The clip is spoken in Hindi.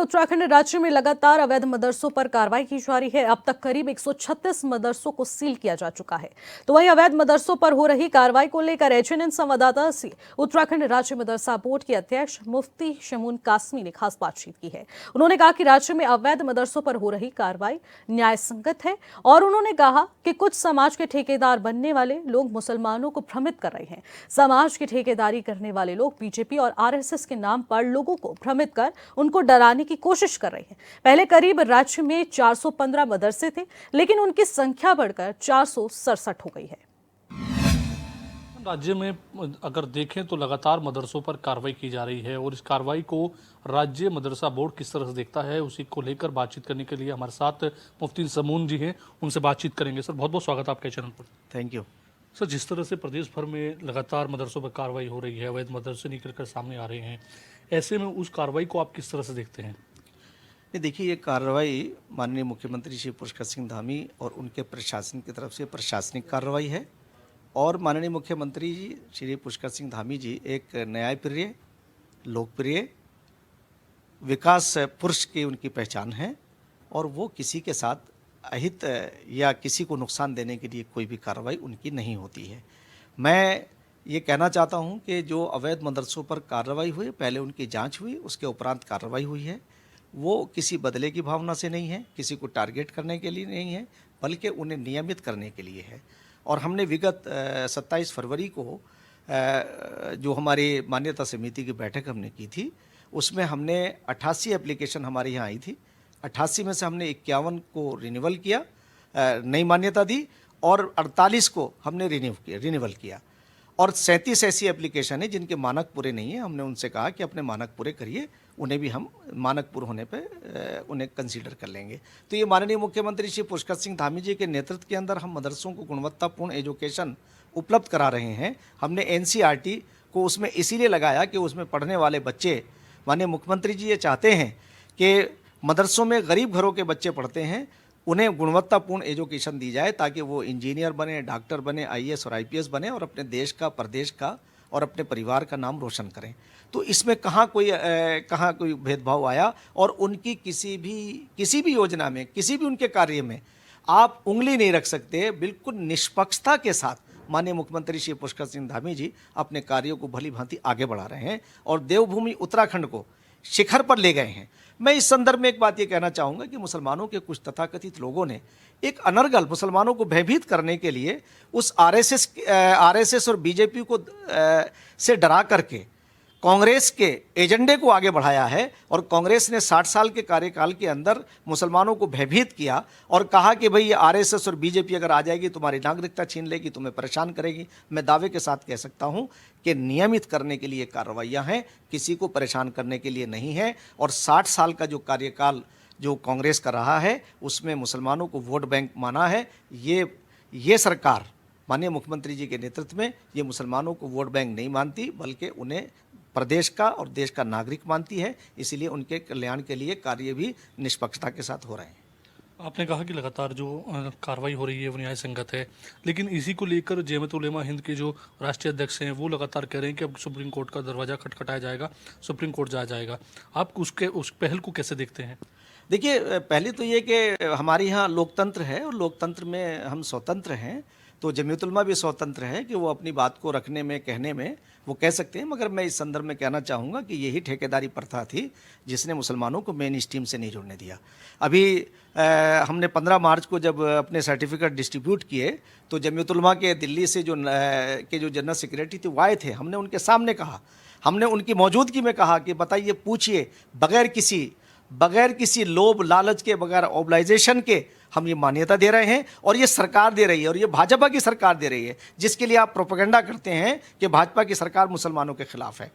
उत्तराखंड राज्य में लगातार अवैध मदरसों पर कार्रवाई की जा रही है। अब तक करीब 136 मदरसों को सील किया जा चुका है। तो वहीं अवैध मदरसों पर हो रही कार्रवाई को लेकर एचएनएन संवाददाता से उत्तराखंड राज्य मदरसा बोर्ड के अध्यक्ष मुफ्ती शमून कासमी ने खास बातचीत की है। उन्होंने कहा कि राज्य में अवैध मदरसों पर हो रही कार्रवाई न्याय संगत है और उन्होंने कहा कि कुछ समाज के ठेकेदार बनने वाले लोग मुसलमानों को भ्रमित कर रहे हैं। समाज की ठेकेदारी करने वाले लोग बीजेपी और आरएसएस के नाम पर लोगों को भ्रमित कर उनको डराने की कोशिश कर रहे हैं। पहले करीब राज्य में 415 मदरसे थे, लेकिन उनकी संख्या बढ़कर 467 हो गई है। राज्य में अगर देखें तो लगातार मदरसों पर कार्रवाई की जा रही है और इस कार्रवाई को राज्य मदरसा बोर्ड किस तरह से देखता है, उसी को लेकर बातचीत करने के लिए हमारे साथ मुफ्ती समून जी हैं, उनसे बातचीत करेंगे। सर, बहुत बहुत स्वागत है आपके चैनल पर। थैंक यू सर, जिस तरह से प्रदेश भर में लगातार मदरसों पर कार्रवाई हो रही है, अवैध मदरसे निकल कर सामने आ रहे हैं, ऐसे में उस कार्रवाई को आप किस तरह से देखते हैं? देखिए, ये कार्रवाई माननीय मुख्यमंत्री श्री पुष्कर सिंह धामी और उनके प्रशासन की तरफ से प्रशासनिक कार्रवाई है और माननीय मुख्यमंत्री जी श्री पुष्कर सिंह धामी जी एक न्यायप्रिय, लोकप्रिय, विकास पुरुष की उनकी पहचान है और वो किसी के साथ अहित या किसी को नुकसान देने के लिए कोई भी कार्रवाई उनकी नहीं होती है। मैं ये कहना चाहता हूँ कि जो अवैध मदरसों पर कार्रवाई हुई, पहले उनकी जांच हुई, उसके उपरांत कार्रवाई हुई है, वो किसी बदले की भावना से नहीं है, किसी को टारगेट करने के लिए नहीं है, बल्कि उन्हें नियमित करने के लिए है। और हमने विगत 27 फरवरी को जो हमारी मान्यता समिति की बैठक हमने की थी, उसमें हमने 88 एप्लीकेशन हमारे यहाँ आई थी। 88 में से हमने 51 को रिन्यूअल किया, नई मान्यता दी और 48 को हमने रिन्यूअल किया और 37 ऐसी एप्लीकेशन है जिनके मानक पूरे नहीं है। हमने उनसे कहा कि अपने मानक पूरे करिए, उन्हें भी हम मानक पूरे होने पे उन्हें कंसीडर कर लेंगे। तो ये माननीय मुख्यमंत्री श्री पुष्कर सिंह धामी जी के नेतृत्व के अंदर हम मदरसों को गुणवत्तापूर्ण एजुकेशन उपलब्ध करा रहे हैं। हमने एनसीईआरटी को उसमें इसीलिए लगाया कि उसमें पढ़ने वाले बच्चे, माननीय मुख्यमंत्री जी ये चाहते हैं कि मदरसों में गरीब घरों के बच्चे पढ़ते हैं, उन्हें गुणवत्तापूर्ण एजुकेशन दी जाए ताकि वो इंजीनियर बने, डॉक्टर बने, आईएएस और आईपीएस बने और अपने देश का, प्रदेश का और अपने परिवार का नाम रोशन करें। तो इसमें कहाँ कोई भेदभाव आया और उनकी किसी भी योजना में, किसी भी उनके कार्य में आप उंगली नहीं रख सकते। बिल्कुल निष्पक्षता के साथ माननीय मुख्यमंत्री श्री पुष्कर सिंह धामी जी अपने कार्यों को भली भांति आगे बढ़ा रहे हैं और देवभूमि उत्तराखंड को शिखर पर ले गए हैं। मैं इस संदर्भ में एक बात ये कहना चाहूँगा कि मुसलमानों के कुछ तथाकथित लोगों ने एक अनर्गल मुसलमानों को भयभीत करने के लिए उस आरएसएस और बीजेपी को से डरा करके कांग्रेस के एजेंडे को आगे बढ़ाया है और कांग्रेस ने 60 साल के कार्यकाल के अंदर मुसलमानों को भयभीत किया और कहा कि भाई ये आरएसएस और बीजेपी अगर आ जाएगी तुम्हारी नागरिकता छीन लेगी, तुम्हें परेशान करेगी। मैं दावे के साथ कह सकता हूं कि नियमित करने के लिए कार्रवाइयां हैं, किसी को परेशान करने के लिए नहीं है। और 60 साल का जो कार्यकाल जो कांग्रेस का रहा है उसमें मुसलमानों को वोट बैंक माना है। ये सरकार माननीय मुख्यमंत्री जी के नेतृत्व में ये मुसलमानों को वोट बैंक नहीं मानती, बल्कि उन्हें प्रदेश का और देश का नागरिक मानती है। इसीलिए उनके कल्याण के लिए कार्य भी निष्पक्षता के साथ हो रहे हैं। आपने कहा कि लगातार जो कार्रवाई हो रही है वो न्याय संगत है, लेकिन इसी को लेकर जमीयत उलेमा हिंद के जो राष्ट्रीय अध्यक्ष हैं वो लगातार कह रहे हैं कि अब सुप्रीम कोर्ट का दरवाज़ा खटखटाया जाएगा, सुप्रीम कोर्ट जाया जाएगा। आप उस पहल को कैसे देखते हैं? देखिए, पहले तो ये कि हमारे यहाँ लोकतंत्र है और लोकतंत्र में हम स्वतंत्र हैं, तो जमीयत उलमा भी स्वतंत्र है कि वो अपनी बात को रखने में, कहने में वो कह सकते हैं। मगर मैं इस संदर्भ में कहना चाहूँगा कि यही ठेकेदारी प्रथा थी जिसने मुसलमानों को मेन स्ट्रीम से नहीं जुड़ने दिया। अभी हमने 15 मार्च को जब अपने सर्टिफिकेट डिस्ट्रीब्यूट किए तो जमीयत उलमा के दिल्ली से जो जनरल सेक्रेटरी थे वो आए थे। हमने उनके सामने कहा, हमने उनकी मौजूदगी में कहा कि बताइए, पूछिए, बगैर किसी लोभ लालच के, बगैर ऑब्लाइजेशन के हम ये मान्यता दे रहे हैं और ये सरकार दे रही है और ये भाजपा की सरकार दे रही है, जिसके लिए आप प्रोपेगेंडा करते हैं कि भाजपा की सरकार मुसलमानों के खिलाफ है।